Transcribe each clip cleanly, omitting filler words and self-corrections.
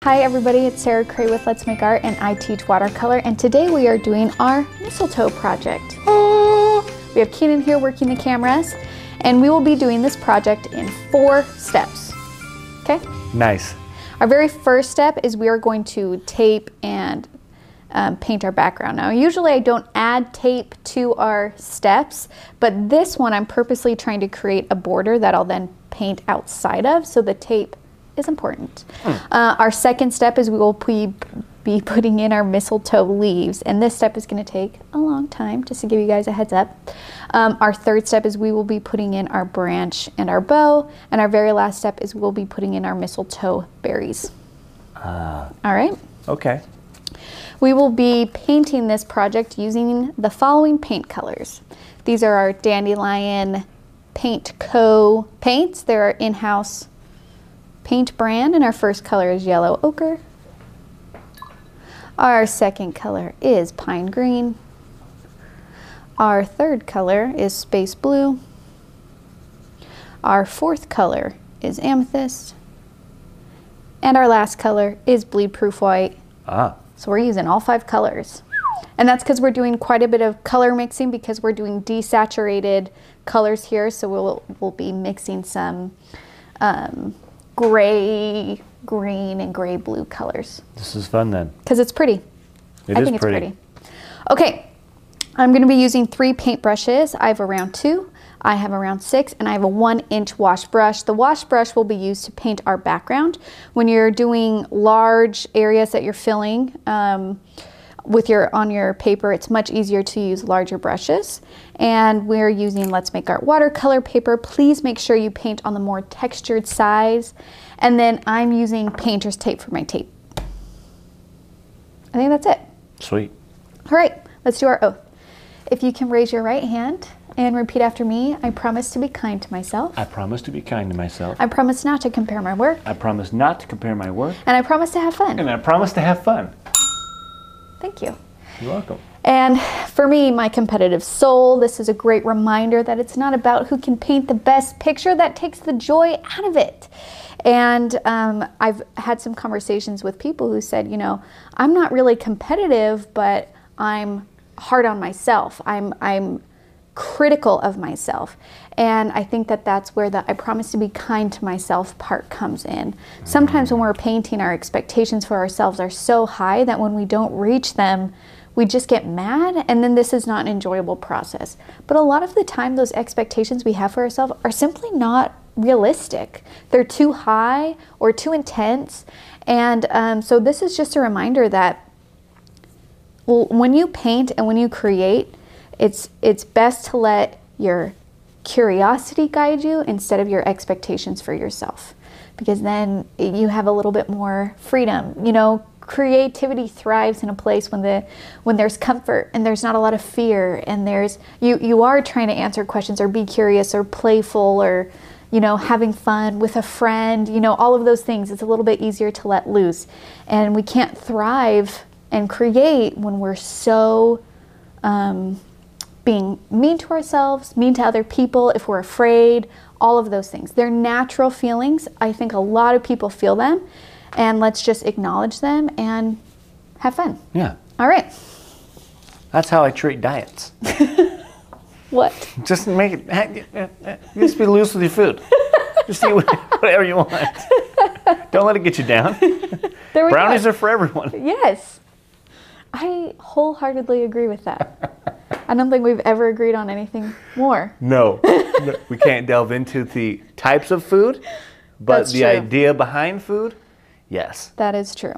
Hi everybody, it's Sarah Cray with Let's Make Art, and I teach watercolor, and today we are doing our mistletoe project. We have Keenan here working the cameras, and we will be doing this project in 4 steps. Okay? Nice. Our very first step is we are going to tape and paint our background. Now usually I don't add tape to our steps, but this one I'm purposely trying to create a border that I'll then paint outside of, so the tape is important. Our second step is we will be putting in our mistletoe leaves, and this step is going to take a long time, just to give you guys a heads up. Our third step is we will be putting in our branch and our bow, and our very last step is we'll be putting in our mistletoe berries. All right? Okay. We will be painting this project using the following paint colors. These are our Dandelion Paint Co. paints. They're our in-house paint brand, and our first color is yellow ochre. Our second color is pine green. Our third color is space blue. Our fourth color is amethyst. And our last color is bleed proof white. So we're using all 5 colors. And that's because we're doing quite a bit of color mixing, because we're doing desaturated colors here. So we'll be mixing some gray, green, and gray blue colors. This is fun then. Because it's pretty. I think it's pretty. Okay, I'm going to be using 3 paint brushes. I have around 2, I have around 6, and I have a 1-inch wash brush. The wash brush will be used to paint our background. When you're doing large areas that you're filling on your paper, it's much easier to use larger brushes. And we're using Let's Make Art watercolor paper. Please make sure you paint on the more textured size. And then I'm using painter's tape for my tape. I think that's it. Sweet. All right, let's do our oath. If you can raise your right hand and repeat after me. I promise to be kind to myself. I promise to be kind to myself. I promise not to compare my work. I promise not to compare my work. And I promise to have fun. And I promise to have fun. Thank you. You're welcome. And for me, my competitive soul, this is a great reminder that it's not about who can paint the best picture. That takes the joy out of it. And I've had some conversations with people who said, you know, I'm not really competitive, but I'm hard on myself. I'm critical of myself. And I think that that's where the I promise to be kind to myself part comes in. Sometimes when we're painting, our expectations for ourselves are so high that when we don't reach them, we just get mad, and then this is not an enjoyable process. But a lot of the time, those expectations we have for ourselves are simply not realistic. They're too high or too intense. And so this is just a reminder that when you paint and when you create, it's best to let your curiosity guide you instead of your expectations for yourself, because then you have a little bit more freedom. You know, creativity thrives in a place when there's comfort and there's not a lot of fear, and there's you are trying to answer questions or be curious or playful, or you know, having fun with a friend, you know, all of those things. It's a little bit easier to let loose, and we can't thrive and create when we're so being mean to ourselves, mean to other people, if we're afraid, all of those things. They're natural feelings. I think a lot of people feel them, and let's just acknowledge them and have fun. Yeah. All right. That's how I treat diets. What? Just make it, just be loose with your food. Just eat whatever you want. Don't let it get you down. Brownies are for everyone. Yes. I wholeheartedly agree with that. I don't think we've ever agreed on anything more. No. We can't delve into the types of food, but That's the true. idea behind food, yes. That is true.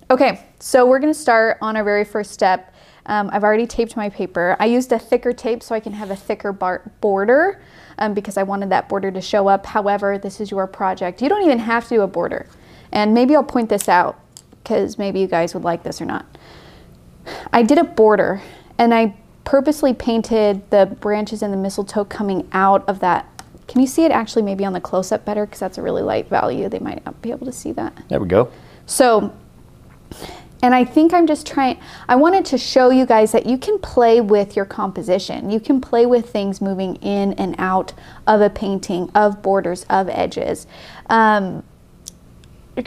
Okay, so we're going to start on our very first step. I've already taped my paper. I used a thicker tape so I can have a thicker border because I wanted that border to show up. However, this is your project. You don't even have to do a border. And maybe I'll point this out because maybe you guys would like this or not. I did a border, and I purposely painted the branches and the mistletoe coming out of that. Can you see it actually maybe on the close-up better? Because that's a really light value. They might not be able to see that. There we go. So, and I think I'm just I wanted to show you guys that you can play with your composition. You can play with things moving in and out of a painting, of borders, of edges.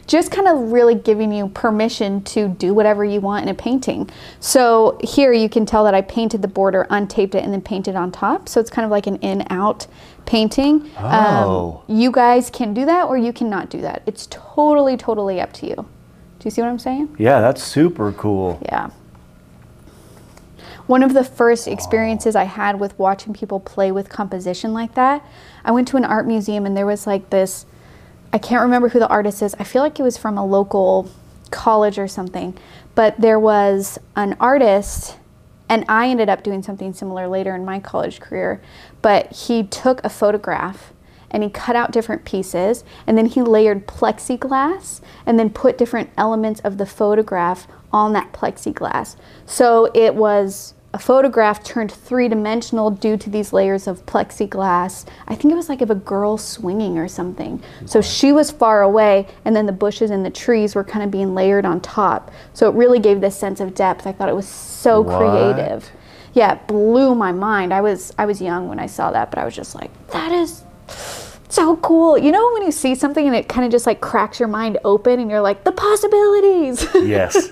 just kind of really giving you permission to do whatever you want in a painting. So here you can tell that I painted the border, untaped it, and then painted on top. So it's kind of like an in-out painting. Oh. You guys can do that or you cannot do that. It's totally, totally up to you. Do you see what I'm saying? Yeah, that's super cool. Yeah. One of the first experiences I had with watching people play with composition like that, I went to an art museum and there was like this, I can't remember who the artist is. I feel like it was from a local college or something, but there was an artist, and I ended up doing something similar later in my college career, but he took a photograph and he cut out different pieces and then he layered plexiglass and then put different elements of the photograph on that plexiglass. So it was a photograph turned three-dimensional due to these layers of plexiglass. I think it was like of a girl swinging or something. So she was far away and then the bushes and the trees were kind of being layered on top. So it really gave this sense of depth. I thought it was so creative. Yeah, it blew my mind. I was young when I saw that, but I was just like, that is so cool. You know when you see something and it kind of just like cracks your mind open and you're like, the possibilities. Yes.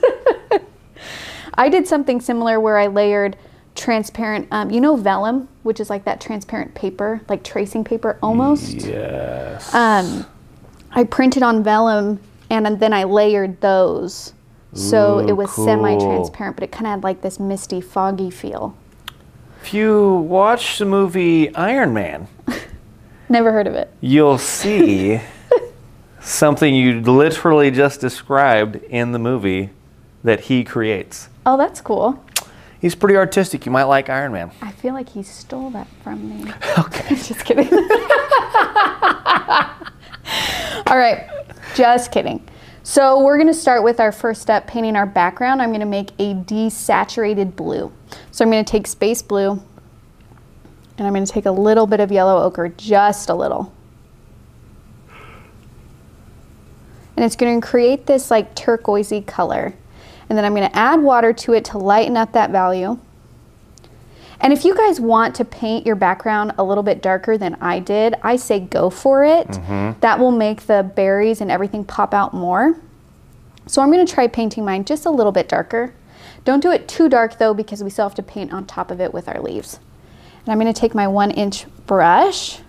I did something similar where I layered transparent, you know vellum, which is like that transparent paper, like tracing paper almost. Yes. I printed on vellum and then I layered those. So it was semi-transparent, but it kind of had like this misty, foggy feel. If you watch the movie Iron Man, never heard of it, you'll see something you literally just described in the movie that he creates. Oh, that's cool. He's pretty artistic. You might like Iron Man. I feel like he stole that from me. Okay. Just kidding. All right, just kidding. So we're gonna start with our first step, painting our background. I'm gonna make a desaturated blue. So I'm gonna take space blue and I'm gonna take a little bit of yellow ochre, just a little. And it's gonna create this like turquoisey color. And then I'm going to add water to it to lighten up that value. And if you guys want to paint your background a little bit darker than I did, I say go for it. That will make the berries and everything pop out more. So I'm going to try painting mine just a little bit darker. Don't do it too dark though, because we still have to paint on top of it with our leaves. And I'm going to take my 1-inch brush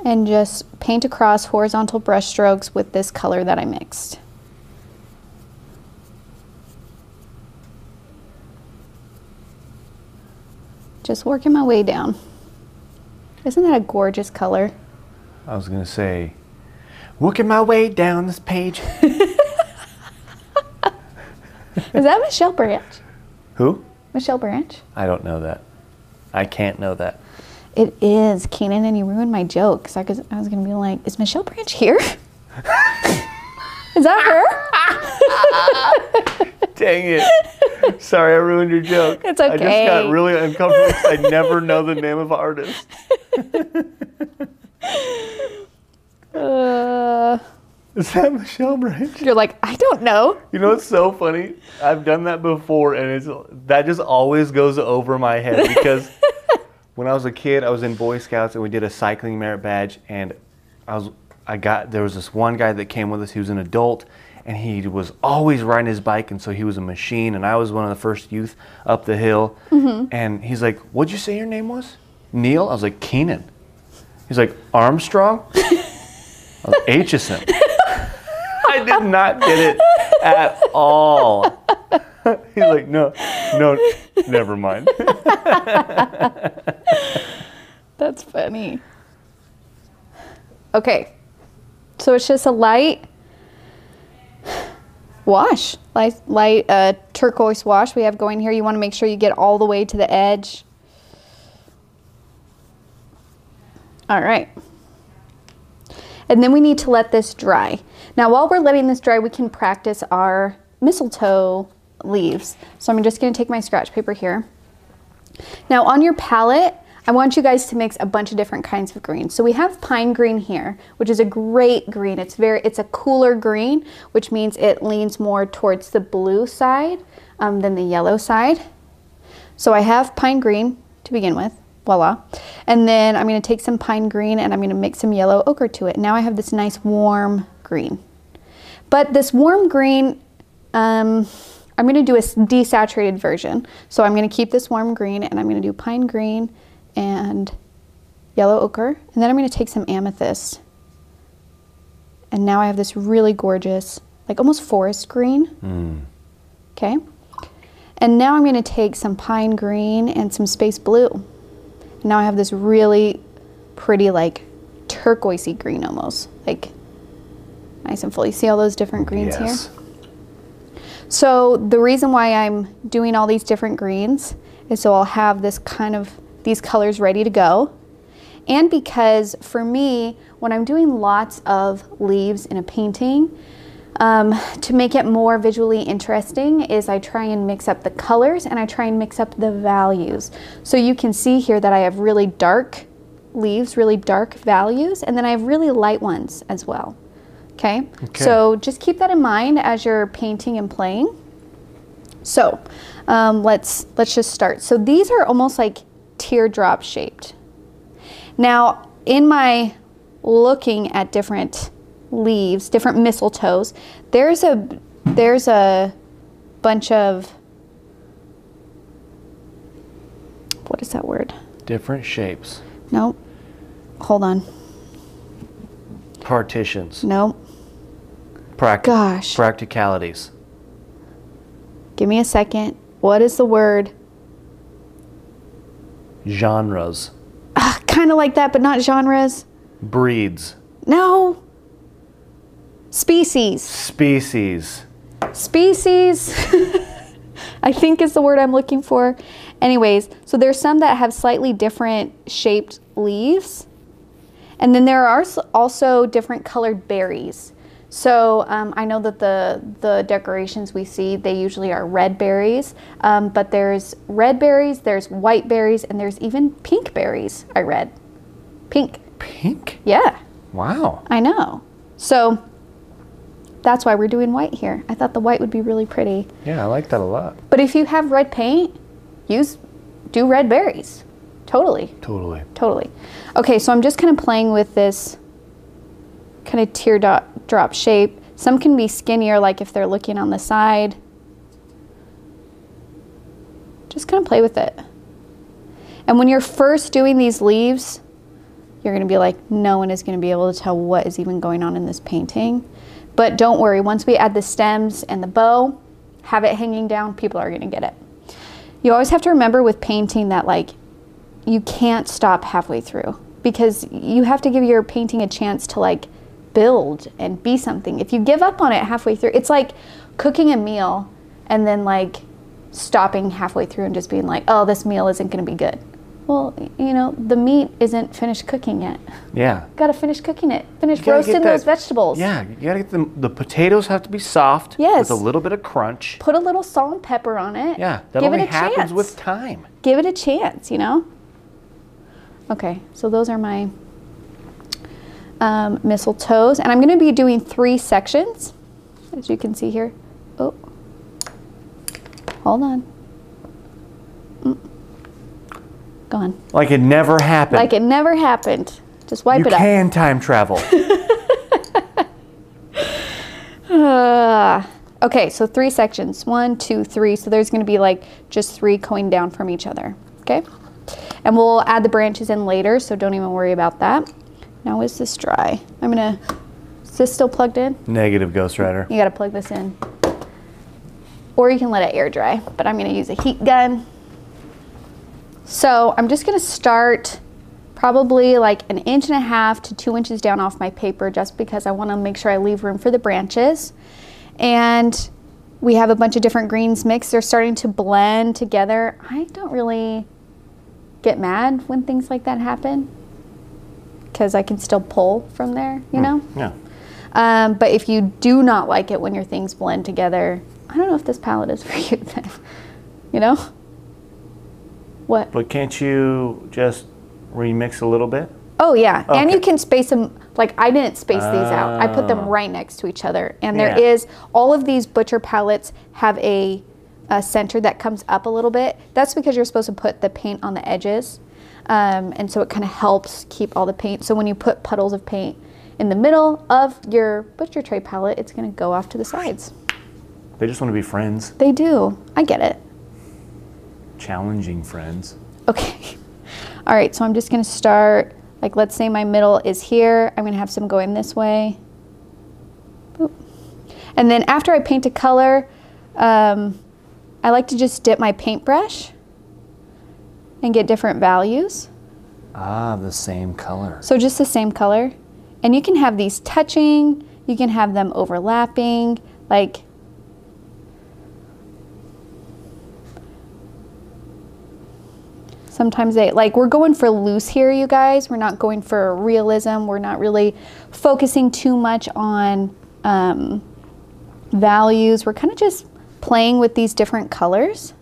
and just paint across horizontal brush strokes with this color that I mixed. Just working my way down. Isn't that a gorgeous color? I was going to say, working my way down this page. Is that Michelle Branch? Who? Michelle Branch? I don't know that. I can't know that. It is, Keenan, and you ruined my joke. I was going to be like, is Michelle Branch here? Is that her? Dang it. Sorry, I ruined your joke. It's okay. I just got really uncomfortable because I never know the name of artists. Is that Michelle Branch? You're like, I don't know. You know what's so funny? I've done that before, and that just always goes over my head because when I was a kid, I was in Boy Scouts and we did a cycling merit badge, and there was this one guy that came with us. He was an adult and he was always riding his bike, and so he was a machine, and I was one of the first youth up the hill. And he's like, what'd you say your name was? Neil? I was like, Keenan. He's like, Armstrong? I was like, Aitchison. I did not get it at all. He's like, no, never mind. That's funny. Okay, so it's just a light wash, light turquoise wash we have going here. You want to make sure you get all the way to the edge. All right. And then we need to let this dry. Now, while we're letting this dry, we can practice our mistletoe leaves. So I'm just going to take my scratch paper here. Now on your palette, I want you guys to mix a bunch of different kinds of greens. So we have pine green here, which is a great green. It's a cooler green, which means it leans more towards the blue side than the yellow side. So I have pine green to begin with. Voila. And then I'm going to take some pine green and I'm going to mix some yellow ochre to it. Now I have this nice warm green. But this warm green, I'm going to do a desaturated version. So I'm going to keep this warm green and I'm going to do pine green and yellow ochre. And then I'm going to take some amethyst. And now I have this really gorgeous, like almost forest green. Okay. And now I'm going to take some pine green and some space blue. Now I have this really pretty, like turquoisey green almost, like nice and full. You see all those different greens here? So the reason why I'm doing all these different greens is so I'll have this kind of, these colors ready to go. And because for me, when I'm doing lots of leaves in a painting, to make it more visually interesting is I try and mix up the colors and I try and mix up the values. So you can see here that I have really dark leaves, really dark values, and then I have really light ones as well. Okay? So just keep that in mind as you're painting and playing. So let's just start. So these are almost like teardrop shaped. Now in my looking at different leaves, different mistletoes, there's a bunch of, what is that word? Different shapes. Nope. Hold on. Partitions. Nope. Gosh. Practicalities. Give me a second. What is the word? Genres. Kind of like that, but not genres. Breeds. No. Species. Species. Species. I think is the word I'm looking for. Anyways, so there's some that have slightly different shaped leaves. And then there are also different colored berries. So I know that the decorations we see, they usually are red berries, but there's red berries, there's white berries, and there's even pink berries, I read. Pink. Pink? Yeah. Wow. I know. So that's why we're doing white here. I thought the white would be really pretty. Yeah, I like that a lot. But if you have red paint, do red berries. Totally. Totally. Totally. Okay, so I'm just kind of playing with this kind of teardrop shape. Some can be skinnier, like if they're looking on the side. Just kind of play with it. And when you're first doing these leaves, you're going to be like, no one is going to be able to tell what is even going on in this painting. But don't worry, once we add the stems and the bow, have it hanging down, people are going to get it. You always have to remember with painting that like you can't stop halfway through, because you have to give your painting a chance to like build and be something. If you give up on it halfway through, it's like cooking a meal and then like stopping halfway through and just being like, oh, this meal isn't going to be good. Well, you know, the meat isn't finished cooking yet. Yeah. Got to finish cooking it. Finish roasting those vegetables. Yeah, you got to get the potatoes have to be soft. Yes. With a little bit of crunch. Put a little salt and pepper on it. Yeah, that only happens with time. Give it a chance, you know? Okay, so those are my mistletoes. And I'm going to be doing 3 sections, as you can see here. Oh, hold on. Gone. Like it never happened. Like it never happened. Just wipe it up. You can time travel. Okay, so 3 sections. 1, 2, 3. So there's going to be like just 3 going down from each other. Okay? And we'll add the branches in later, so don't even worry about that. Now is this dry? I'm going to... Is this still plugged in? Negative, Ghost Rider. You got to plug this in. Or you can let it air dry, but I'm going to use a heat gun. So I'm just going to start probably like 1.5 inches to 2 inches down off my paper, just because I want to make sure I leave room for the branches. And we have a bunch of different greens mixed. They're starting to blend together. I don't really get mad when things like that happen, because I can still pull from there, you know? Yeah. But if you do not like it when your things blend together, I don't know if this palette is for you then, you know? What? But can't you just remix a little bit? Oh yeah, okay. And you can space them, like I didn't space these out. I put them right next to each other. And there is, all of these butcher palettes have a center that comes up a little bit. That's because you're supposed to put the paint on the edges. And so it kind of helps keep all the paint. So when you put puddles of paint in the middle of your butcher tray palette, it's going to go off to the sides. They just want to be friends. They do. I get it. Challenging friends. Okay. All right, so I'm just going to start, like, let's say my middle is here. I'm going to have some going this way. Boop. And then after I paint a color, I like to just dip my paintbrush and get different values. Ah, the same color. So just the same color. And you can have these touching, you can have them overlapping, like, sometimes they, like, we're going for loose here, you guys. We're not going for realism. We're not really focusing too much on values. We're kind of just playing with these different colors.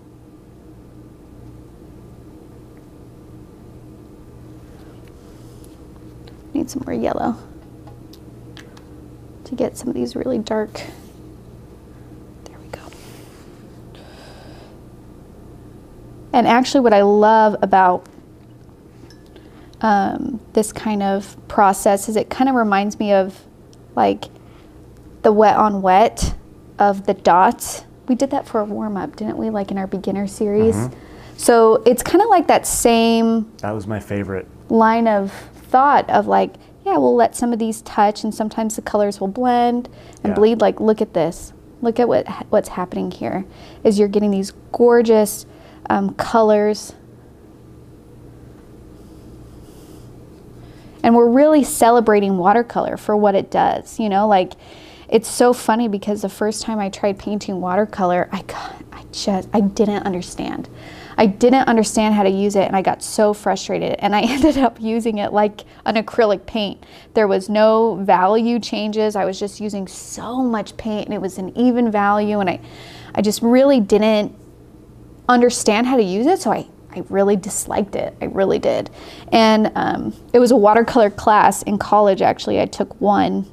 Need some more yellow to get some of these really dark. There we go. And actually what I love about this kind of process is it kind of reminds me of like the wet on wet of the dots. We did that for a warm-up, didn't we? Like in our beginner series. Mm-hmm. So it's kind of like that same. That was my favorite line of thought of like, yeah, we'll let some of these touch and sometimes the colors will blend and bleed. Like, look at this. Look at what's happening here is you're getting these gorgeous colors. And we're really celebrating watercolor for what it does, you know, like it's so funny because the first time I tried painting watercolor, I didn't understand. I didn't understand how to use it and I got so frustrated and I ended up using it like an acrylic paint. There was no value changes. I was just using so much paint and it was an even value and I just really didn't understand how to use it, so I really disliked it. I really did. And it was a watercolor class in college actually. I took one,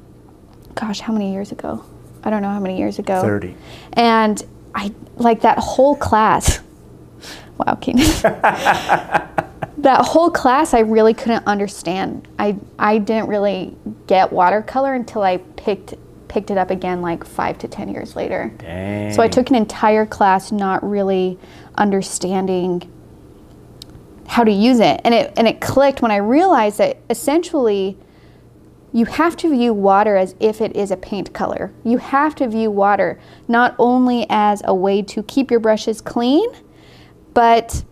gosh, how many years ago? I don't know how many years ago. 30. And I, like that whole class, wow, Keenan. That whole class I really couldn't understand. I didn't really get watercolor until I picked it up again like 5 to 10 years later. Dang. So I took an entire class not really understanding how to use it. And it clicked when I realized that essentially you have to view water as if it is a paint color. You have to view water not only as a way to keep your brushes clean, but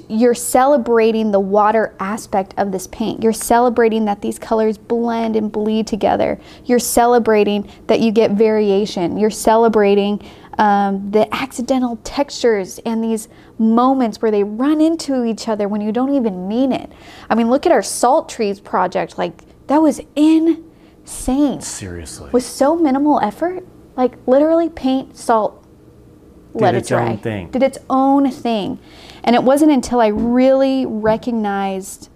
you're celebrating the water aspect of this paint. You're celebrating that these colors blend and bleed together. You're celebrating that you get variation. You're celebrating the accidental textures and these moments where they run into each other when you don't even mean it. I mean, look at our salt trees project. Like, that was insane. Seriously. With so minimal effort, like literally paint, salt, let it dry. Did its own thing. And it wasn't until I really recognized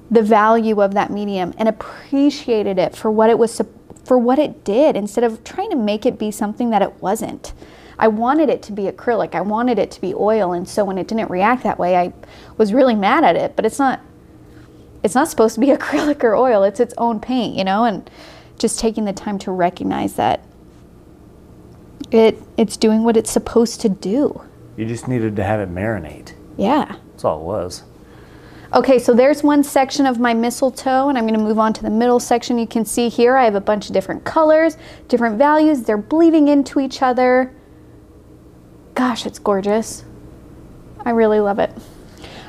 the value of that medium and appreciated it for what it was, for what it did, instead of trying to make it be something that it wasn't. I wanted it to be acrylic. I wanted it to be oil. And so when it didn't react that way, I was really mad at it. But it's not supposed to be acrylic or oil. It's its own paint, you know, and just taking the time to recognize that it's doing what it's supposed to do. You just needed to have it marinate. Yeah. That's all it was. Okay, so there's one section of my mistletoe, and I'm going to move on to the middle section. You can see here I have a bunch of different colors, different values. They're bleeding into each other. Gosh, it's gorgeous. I really love it.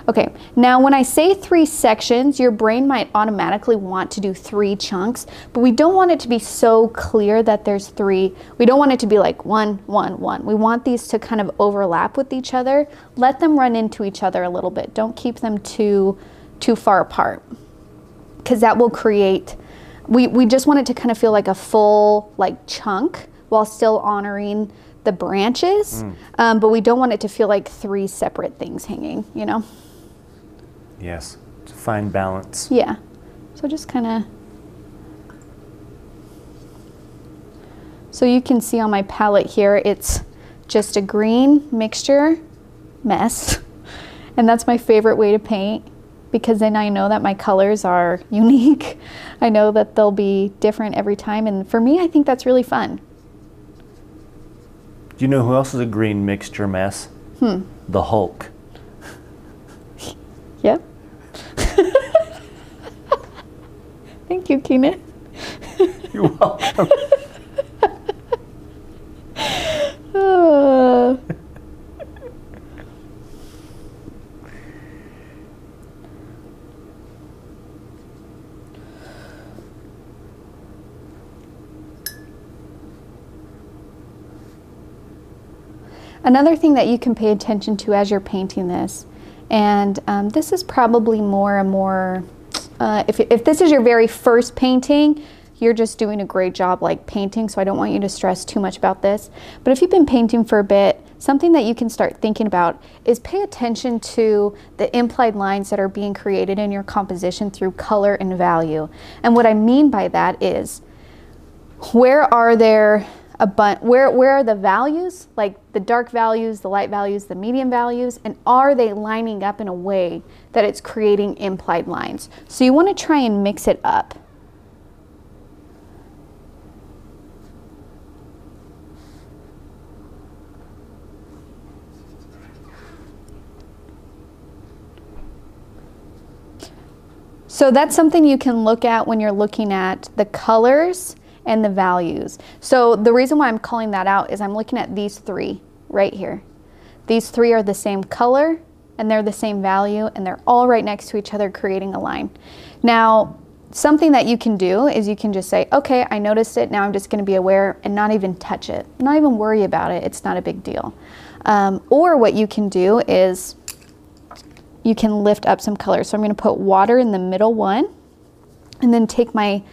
Okay, now when I say 3 sections, your brain might automatically want to do 3 chunks, but we don't want it to be so clear that there's 3. We don't want it to be like 1, 1, 1. We want these to kind of overlap with each other. Let them run into each other a little bit. Don't keep them too far apart, because that will create, we just want it to kind of feel like a full like chunk while still honoring the branches, but we don't want it to feel like 3 separate things hanging, you know? Yes, to find balance. Yeah, so just kind of, so you can see on my palette here, it's just a green mixture mess. And that's my favorite way to paint, because then I know that my colors are unique. I know that they'll be different every time. And for me, I think that's really fun. Do you know who else is a green mixture mess? The Hulk. Yep. Thank you, Keenan. You're welcome. Another thing that you can pay attention to as you're painting this, and this is probably more and more, if this is your very first painting, you're just doing a great job like painting, so I don't want you to stress too much about this. But if you've been painting for a bit, something that you can start thinking about is pay attention to the implied lines that are being created in your composition through color and value. And what I mean by that is, where are there where are the values, like the dark values, the light values, the medium values, and are they lining up in a way that it's creating implied lines? So you want to try and mix it up. So that's something you can look at when you're looking at the colors and the values. So the reason why I'm calling that out is I'm looking at these three right here. These three are the same color and they're the same value, and they're all right next to each other creating a line. Now, something that you can do is you can just say, okay, I noticed it, now I'm just gonna be aware and not even touch it, not even worry about it, it's not a big deal. Or what you can do is you can lift up some colors. So I'm gonna put water in the middle one, and then take my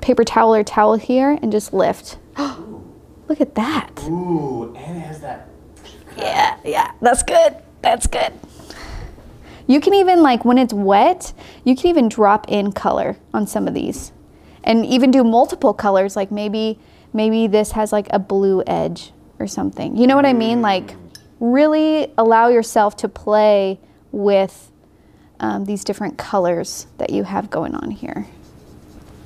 paper towel or towel here and just lift. Look at that. Ooh, and it has that. Yeah, that's good. That's good. You can even, like when it's wet, you can even drop in color on some of these and even do multiple colors. Like maybe this has like a blue edge or something. You know what I mean? Like really allow yourself to play with these different colors that you have going on here.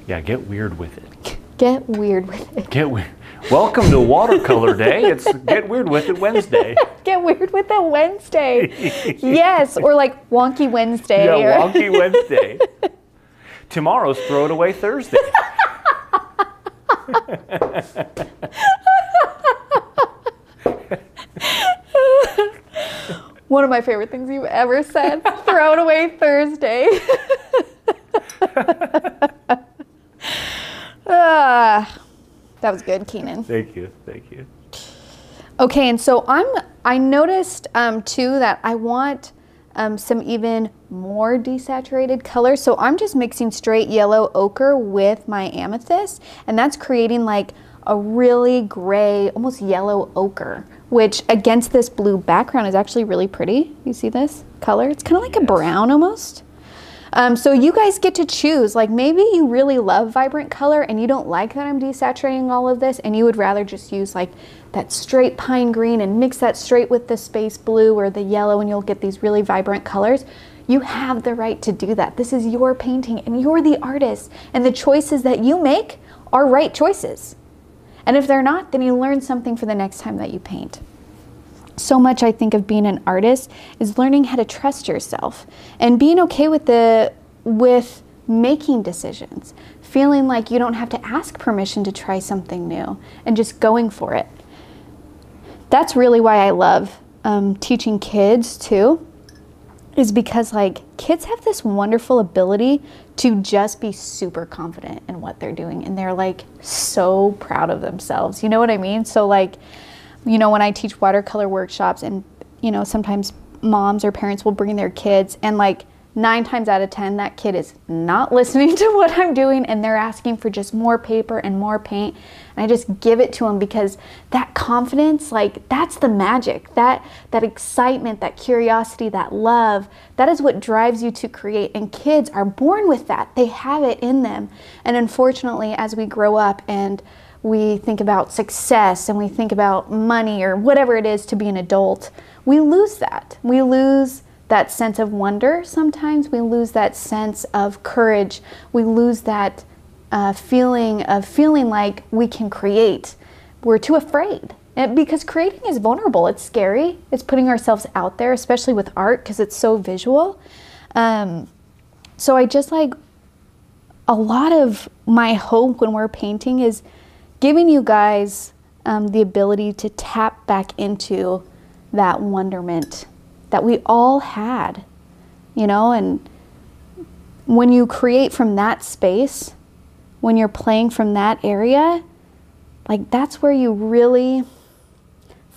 Yeah, get weird with it. Get weird with it. Get weird. Welcome to Watercolor Day. It's Get Weird with It Wednesday. Get weird with it Wednesday. Yes, or like Wonky Wednesday. Yeah, Wonky Wednesday. Tomorrow's Throw It Away Thursday. One of my favorite things you've ever said. Throw it away Thursday. That was good, Keenan. Thank you, thank you. Okay, and so I noticed too that I want some even more desaturated color. So I'm just mixing straight yellow ochre with my amethyst, and that's creating like a really gray, almost yellow ochre, which against this blue background is actually really pretty. You see this color? It's kind of like a brown almost. So you guys get to choose, like maybe you really love vibrant color and you don't like that I'm desaturating all of this and you would rather just use like that straight pine green and mix that straight with the space blue or the yellow and you'll get these really vibrant colors. You have the right to do that. This is your painting and you're the artist, and the choices that you make are right choices. And if they're not, then you learn something for the next time that you paint. So much I think of being an artist is learning how to trust yourself and being okay with making decisions, feeling like you don't have to ask permission to try something new and just going for it. That's really why I love teaching kids too, is because like kids have this wonderful ability to just be super confident in what they're doing, and they're like so proud of themselves. You know what I mean? So like, you know, when I teach watercolor workshops and, you know, sometimes moms or parents will bring their kids and like 9 times out of 10, that kid is not listening to what I'm doing and they're asking for just more paper and more paint. And I just give it to them because that confidence, like that's the magic, that excitement, that curiosity, that love, that is what drives you to create. And kids are born with that. They have it in them. And unfortunately, as we grow up and we think about success and we think about money or whatever it is to be an adult, we lose that. We lose that sense of wonder sometimes. We lose that sense of courage. We lose that feeling like we can create. We're too afraid. Because creating is vulnerable. It's scary. It's putting ourselves out there, especially with art, because it's so visual. So I just like, a lot of my hope when we're painting is giving you guys the ability to tap back into that wonderment that we all had, you know. And when you create from that space, when you're playing from that area, like that's where you really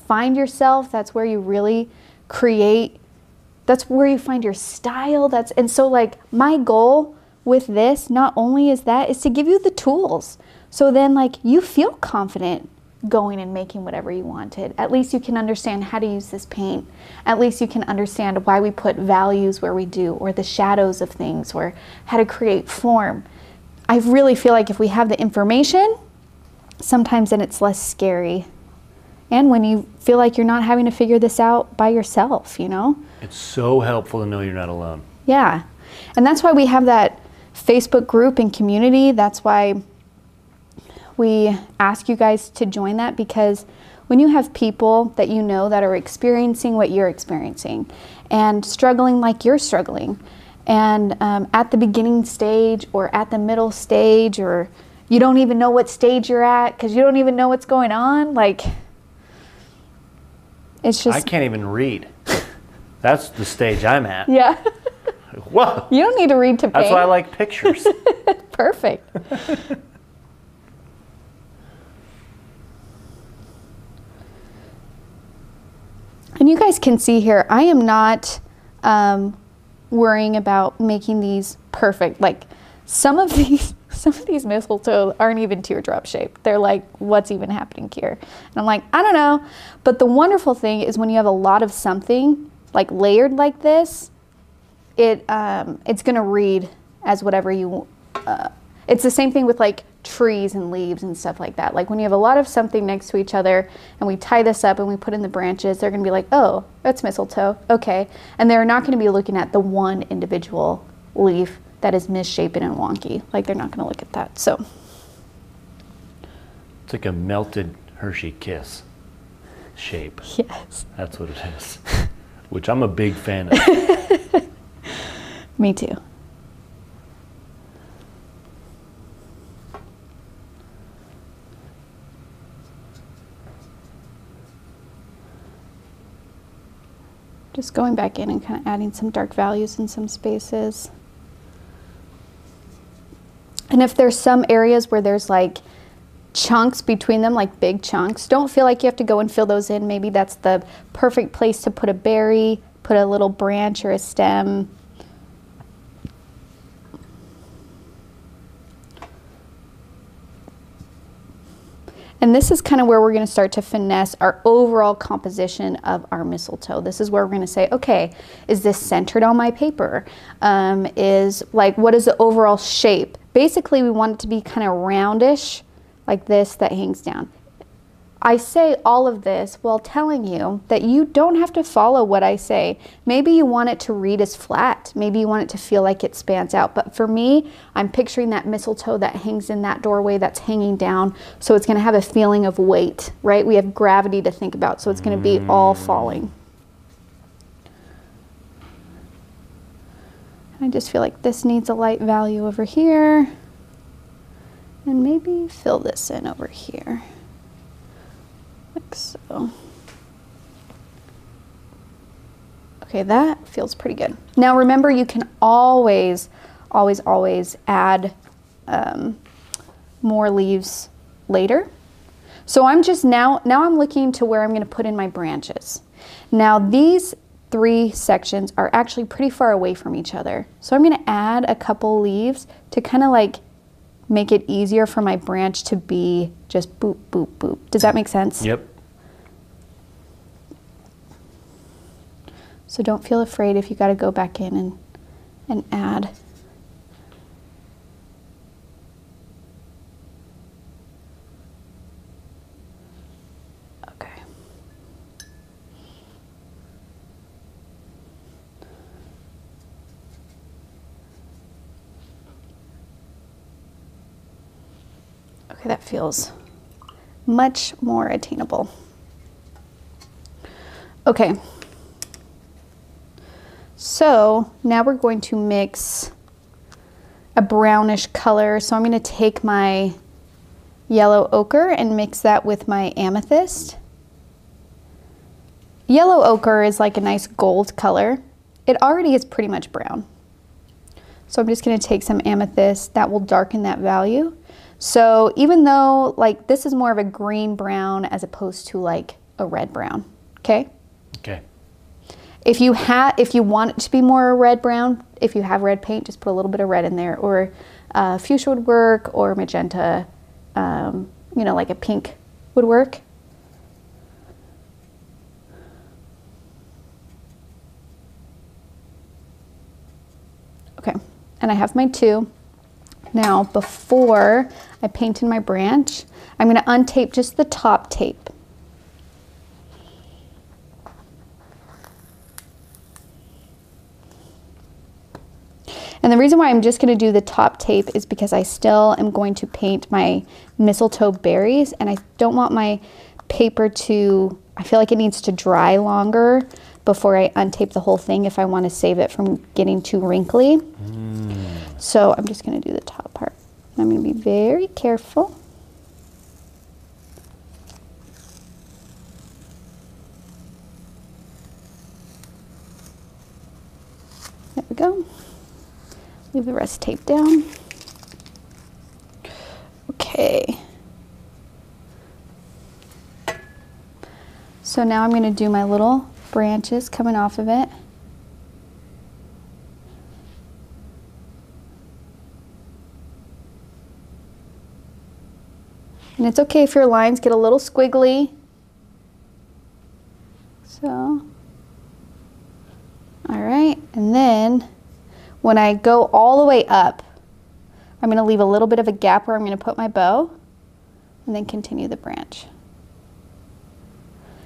find yourself. That's where you really create. That's where you find your style. And so like my goal with this, not only is to give you the tools. So then like you feel confident going and making whatever you wanted. At least you can understand how to use this paint. At least you can understand why we put values where we do, or the shadows of things, or how to create form. I really feel like if we have the information, sometimes then it's less scary. And when you feel like you're not having to figure this out by yourself, you know? It's so helpful to know you're not alone. Yeah. And that's why we have that Facebook group and community. That's why we ask you guys to join that, because when you have people that you know that are experiencing what you're experiencing and struggling like you're struggling, and at the beginning stage or at the middle stage, or you don't even know what stage you're at because you don't even know what's going on, like, it's just... I can't even read. That's the stage I'm at. Yeah. Whoa. You don't need to read to paint. That's why I like pictures. Perfect. And you guys can see here, I am not worrying about making these perfect. Like some of these mistletoe aren't even teardrop shaped. They're like, what's even happening here? And I'm like, I don't know. But the wonderful thing is when you have a lot of something like layered like this, it's gonna read as whatever you, it's the same thing with like trees and leaves and stuff like that. Like when you have a lot of something next to each other and we tie this up and we put in the branches, they're gonna be like, oh, that's mistletoe, okay. And they're not gonna be looking at the one individual leaf that is misshapen and wonky. Like they're not gonna look at that, so. It's like a melted Hershey Kiss shape. Yes. That's what it is, which I'm a big fan of. Me too. Just going back in and kind of adding some dark values in some spaces. And if there's some areas where there's like chunks between them, like big chunks, don't feel like you have to go and fill those in. Maybe that's the perfect place to put a berry, put a little branch or a stem. And this is kind of where we're going to start to finesse our overall composition of our mistletoe. This is where we're going to say, okay, is this centered on my paper? Is like, what is the overall shape? Basically, we want it to be kind of roundish, like this, that hangs down. I say all of this while telling you that you don't have to follow what I say. Maybe you want it to read as flat. Maybe you want it to feel like it spans out. But for me, I'm picturing that mistletoe that hangs in that doorway that's hanging down. So it's going to have a feeling of weight, right? We have gravity to think about. So it's going to be all falling. I just feel like this needs a light value over here. And maybe fill this in over here. Like so. Okay, that feels pretty good. Now remember, you can always add more leaves later. So I'm just now I'm looking to where I'm going to put in my branches. Now these 3 sections are actually pretty far away from each other. So I'm going to add a couple leaves to kind of like make it easier for my branch to be just boop, boop, boop. Does that make sense? Yep. So don't feel afraid if you got to go back in and add. Okay. Okay, that feels much more attainable. Okay. So now we're going to mix a brownish color. So I'm going to take my yellow ochre and mix that with my amethyst. Yellow ochre is like a nice gold color. It already is pretty much brown. So I'm just going to take some amethyst that will darken that value. So even though like this is more of a green brown as opposed to like a red brown, okay? Okay. If you want it to be more red brown, if you have red paint, just put a little bit of red in there, or fuchsia would work, or magenta, you know, like a pink would work. Okay, and I have my two. Now, before I paint in my branch, I'm going to untape just the top tape. And the reason why I'm just going to do the top tape is because I still am going to paint my mistletoe berries, and I don't want my paper to, I feel like it needs to dry longer before I untape the whole thing if I want to save it from getting too wrinkly. So I'm just going to do the top part. I'm going to be very careful. There we go. Leave the rest taped down. Okay. So now I'm going to do my little branches coming off of it. And it's okay if your lines get a little squiggly. So, all right, and then when I go all the way up, I'm going to leave a little bit of a gap where I'm going to put my bow and then continue the branch.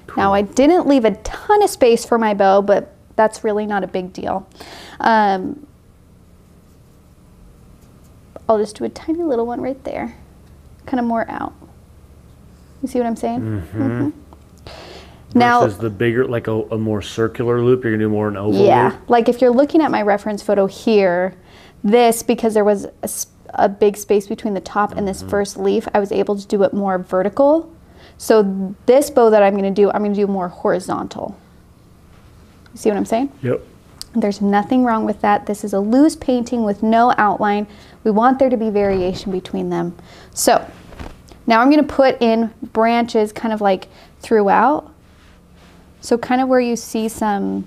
Cool. Now I didn't leave a ton of space for my bow, but that's really not a big deal. I'll just do a tiny little one right there, kind of more out. You see what I'm saying? Mm-hmm. Now, versus the bigger, like a more circular loop, you're gonna do more an oval yeah, loop? like if you're looking at my reference photo here, this, because there was a big space between the top and this first leaf, I was able to do it more vertical. So this bow that I'm going to do more horizontal. You see what I'm saying? Yep. There's nothing wrong with that. This is a loose painting with no outline. We want there to be variation between them. So now I'm going to put in branches kind of like throughout. So kind of where you see some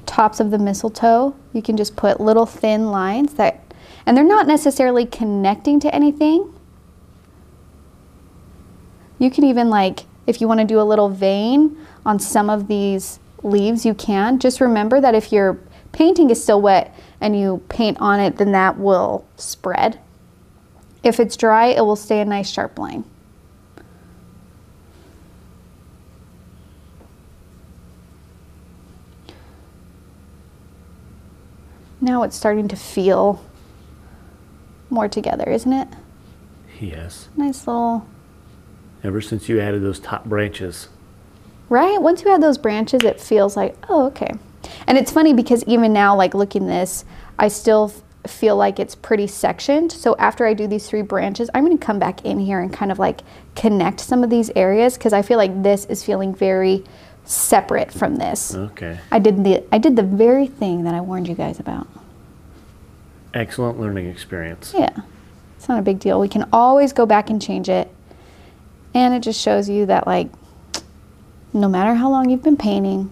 tops of the mistletoe, you can just put little thin lines that, and they're not necessarily connecting to anything. You can even, like, if you want to do a little vein on some of these leaves, you can. Just remember that if your painting is still wet and you paint on it, then that will spread. If it's dry, it will stay a nice sharp line. Now it's starting to feel more together, isn't it? Yes. Nice little... Ever since you added those top branches. Right? Once you add those branches, it feels like, oh, okay. And it's funny because even now, like looking this, I still feel like it's pretty sectioned. So after I do these 3 branches, I'm going to come back in here and kind of like connect some of these areas because I feel like this is feeling very separate from this. Okay. I did the very thing that I warned you guys about. Excellent learning experience. Yeah. It's not a big deal. We can always go back and change it. And it just shows you that, like, no matter how long you've been painting,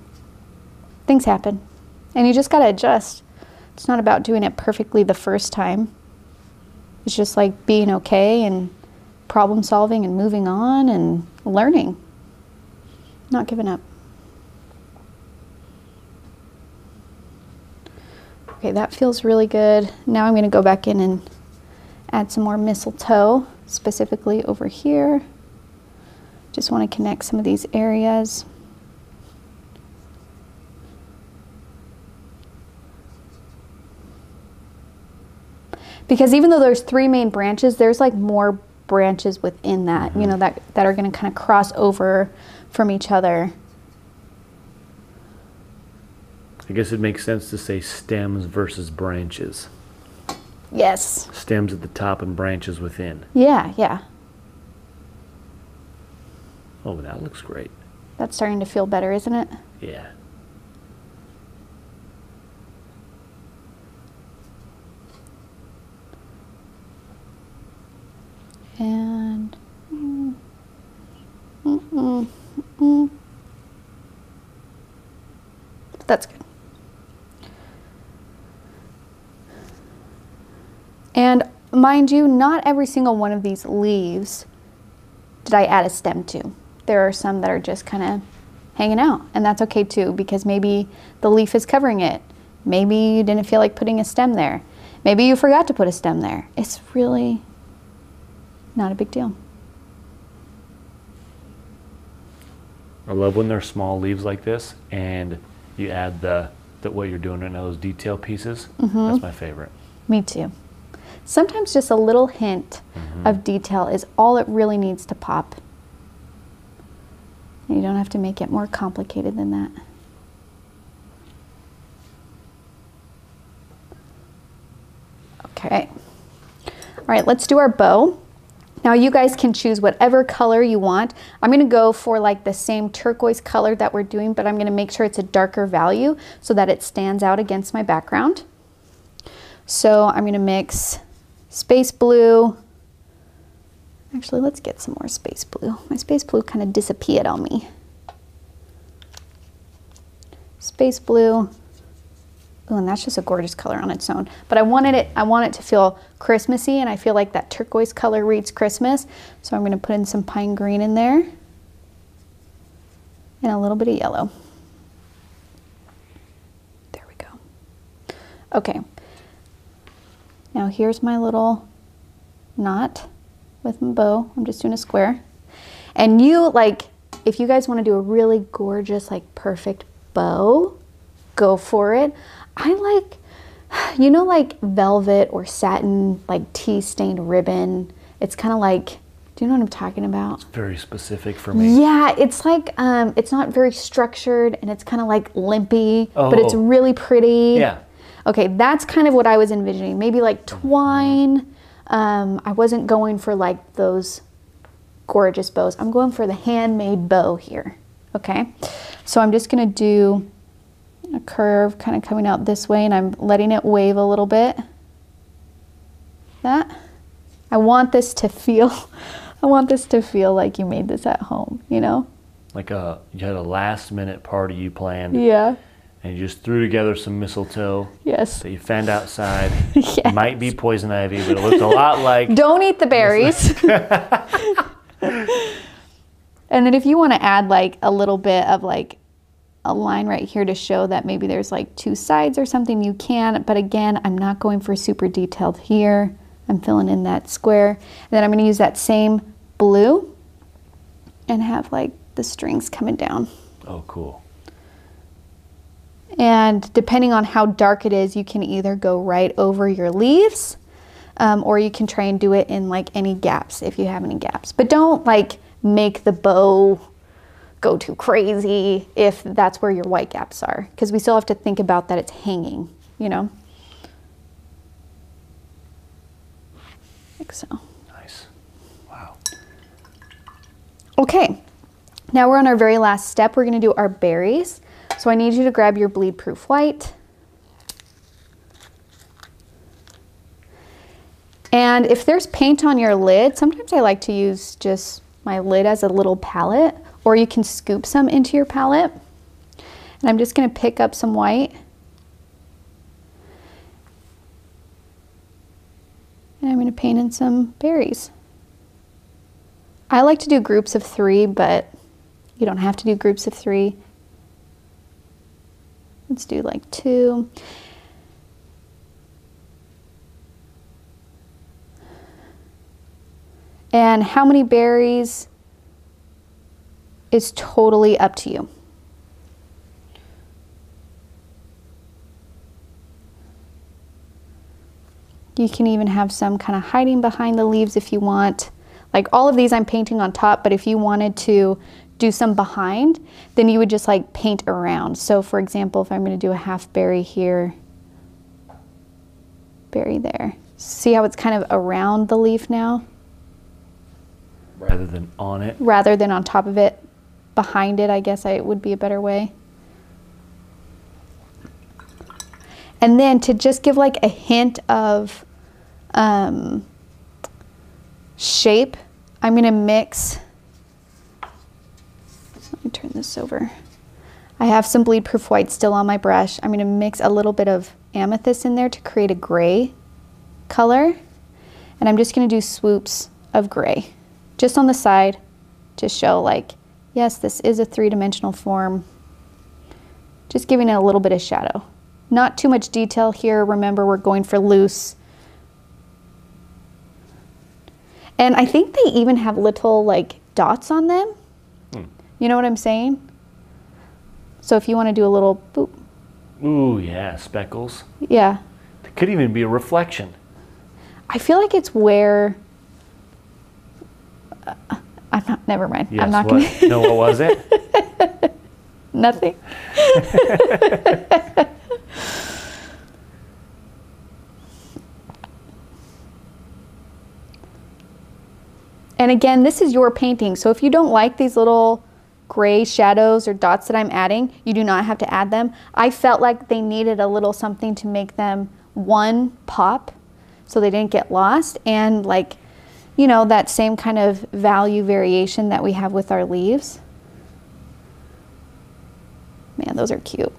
things happen. And you just got to adjust. It's not about doing it perfectly the first time. It's just like being okay and problem solving and moving on and learning. Not giving up. Okay, that feels really good. Now I'm going to go back in and add some more mistletoe, specifically over here. Just want to connect some of these areas. Because even though there's 3 main branches, there's like more branches within that, you know, that are going to kind of cross over from each other. I guess it makes sense to say stems versus branches. Yes. Stems at the top and branches within. Yeah, yeah. Oh, that looks great. That's starting to feel better, isn't it? Yeah. And that's good. And mind you, not every single one of these leaves did I add a stem to. There are some that are just kind of hanging out, and that's okay too, because maybe the leaf is covering it. Maybe you didn't feel like putting a stem there. Maybe you forgot to put a stem there. It's really not a big deal. I love when they're small leaves like this and you add the what you're doing right now, those detail pieces. That's my favorite. Me too. Sometimes just a little hint of detail is all it really needs to pop. You don't have to make it more complicated than that. Okay. All right, let's do our bow. Now you guys can choose whatever color you want. I'm going to go for like the same turquoise color that we're doing, but I'm going to make sure it's a darker value so that it stands out against my background. So I'm going to mix space blue. Actually, let's get some more space blue. My space blue kind of disappeared on me. Space blue. Ooh, and that's just a gorgeous color on its own. But I want it to feel Christmassy, and I feel like that turquoise color reads Christmas. So I'm going to put in some pine green in there and a little bit of yellow. There we go. Okay. Now here's my little knot with my bow. I'm just doing a square. And you, like, if you guys want to do a really gorgeous, like perfect bow, go for it. I like, you know, like velvet or satin, like tea stained ribbon. It's kind of like, do you know what I'm talking about? It's very specific for me. Yeah, it's like, it's not very structured and it's kind of like limpy, but it's really pretty. Yeah. Okay, that's kind of what I was envisioning. Maybe like twine. I wasn't going for like those gorgeous bows. I'm going for the handmade bow here. Okay, so I'm just gonna do a curve kind of coming out this way, and I'm letting it wave a little bit. That. I want this to feel, like you made this at home, you know? Like you had a last minute party you planned. Yeah. And you just threw together some mistletoe. Yes. That you found outside. Yes. It might be poison ivy, but it looked a lot like. Don't eat the berries. And then if you want to add like a little bit of like a line right here to show that maybe there's like 2 sides or something, you can. But again, I'm not going for super detailed here. I'm filling in that square. And then I'm going to use that same blue and have like the strings coming down. Oh, cool. And depending on how dark it is, you can either go right over your leaves, or you can try and do it in like any gaps if you have any gaps. But don't like make the bow go too crazy if that's where your white gaps are, because we still have to think about that it's hanging, you know? Like so. Nice. Wow. Okay, now we're on our very last step. We're going to do our berries. So I need you to grab your bleed proof white. And if there's paint on your lid, sometimes I like to use just my lid as a little palette, or you can scoop some into your palette. And I'm just going to pick up some white. And I'm going to paint in some berries. I like to do groups of 3, but you don't have to do groups of 3. Let's do like 2. And how many berries is totally up to you. You can even have some kind of hiding behind the leaves if you want. Like all of these I'm painting on top, but if you wanted to do some behind, then you would just like paint around. So for example, if I'm going to do a half berry here, berry there. See how it's kind of around the leaf now? Rather than on it? Rather than on top of it. Behind it, I guess it would be a better way. And then to just give like a hint of shape, I'm going to mix. Let me turn this over. I have some bleed proof white still on my brush. I'm going to mix a little bit of amethyst in there to create a gray color. And I'm just going to do swoops of gray just on the side to show like, yes, this is a three-dimensional form. Just giving it a little bit of shadow. Not too much detail here. Remember, we're going for loose. And I think they even have little like dots on them. You know what I'm saying? So if you want to do a little boop. Ooh, yeah, speckles. Yeah. It could even be a reflection. I feel like it's where I'm not, never mind. Yes, I'm not what? going to. No, what was it? Nothing. And again, this is your painting. So if you don't like these little gray shadows or dots that I'm adding, you do not have to add them. I felt like they needed a little something to make them one pop so they didn't get lost, and like, you know, that same kind of value variation that we have with our leaves. Man, those are cute.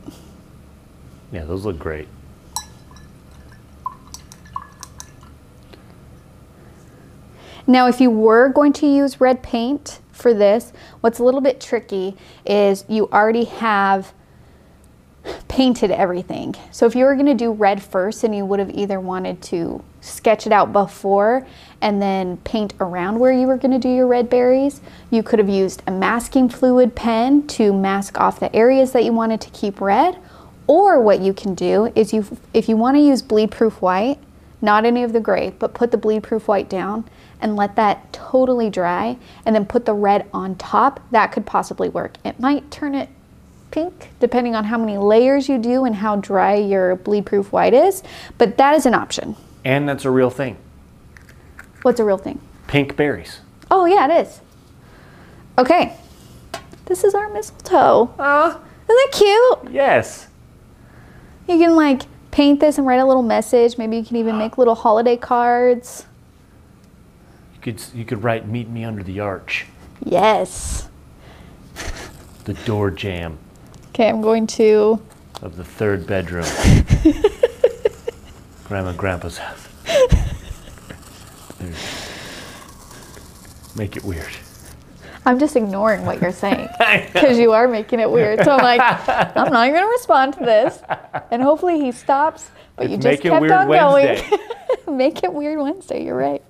Yeah, those look great. Now, if you were going to use red paint for this, what's a little bit tricky is you already have painted everything. So if you were going to do red first, and you would have either wanted to sketch it out before and then paint around where you were going to do your red berries, you could have used a masking fluid pen to mask off the areas that you wanted to keep red. Or what you can do is, if you want to use bleed proof white, not any of the gray, but put the bleed proof white down and let that totally dry, and then put the red on top. That could possibly work. It might turn it pink depending on how many layers you do and how dry your bleed proof white is, but that is an option. And that's a real thing. What's a real thing? Pink berries. Oh yeah, it is. Okay, this is our mistletoe. Isn't that cute? Yes. You can like paint this and write a little message. Maybe you can even make little holiday cards. You could write, "Meet me under the arch." Yes. The door jamb. Okay, I'm going to... Of the third bedroom. Grandma and Grandpa's house. Make it weird. I'm just ignoring what you're saying because you are making it weird. So I'm like, I'm not even going to respond to this. And hopefully he stops, but you just kept on going. Make it weird Wednesday, you're right.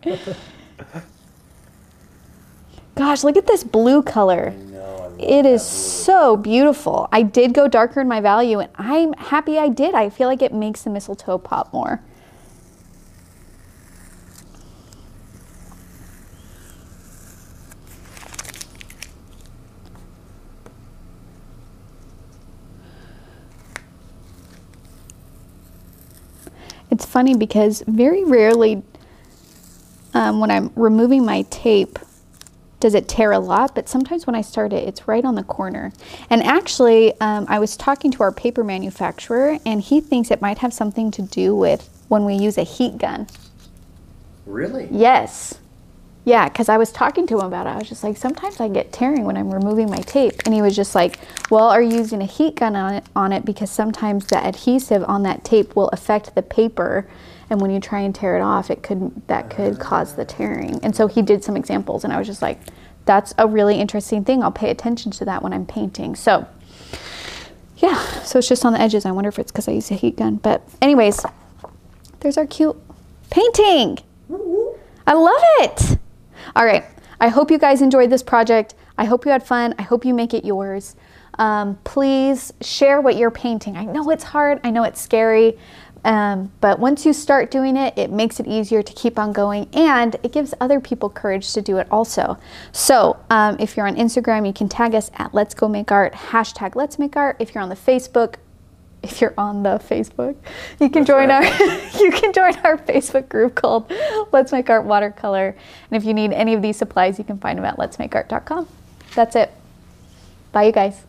Gosh, look at this blue color. I know, it is so beautiful. I did go darker in my value, and I'm happy I did. I feel like it makes the mistletoe pop more. It's funny because very rarely when I'm removing my tape does it tear a lot, but sometimes when I start it, it's right on the corner. And actually, I was talking to our paper manufacturer, and he thinks it might have something to do with when we use a heat gun. Really? Yes. Yeah, because I was talking to him about it. I was just like, sometimes I get tearing when I'm removing my tape. And he was just like, well, are you using a heat gun on it because sometimes the adhesive on that tape will affect the paper, and when you try and tear it off, that could cause the tearing. And so he did some examples, and I was just like, that's a really interesting thing. I'll pay attention to that when I'm painting. So yeah, so it's just on the edges. I wonder if it's because I use a heat gun. But anyways, there's our cute painting. I love it. All right, I hope you guys enjoyed this project. I hope you had fun. I hope you make it yours. Please share what you're painting. I know it's hard. I know it's scary. But once you start doing it, it makes it easier to keep on going, and it gives other people courage to do it also. So if you're on Instagram, you can tag us at Let's Go Make Art, hashtag Let's Make Art. If you're on the Facebook, you can join our Facebook group called Let's Make Art Watercolor. And if you need any of these supplies, you can find them at letsmakeart.com. That's it. Bye, you guys.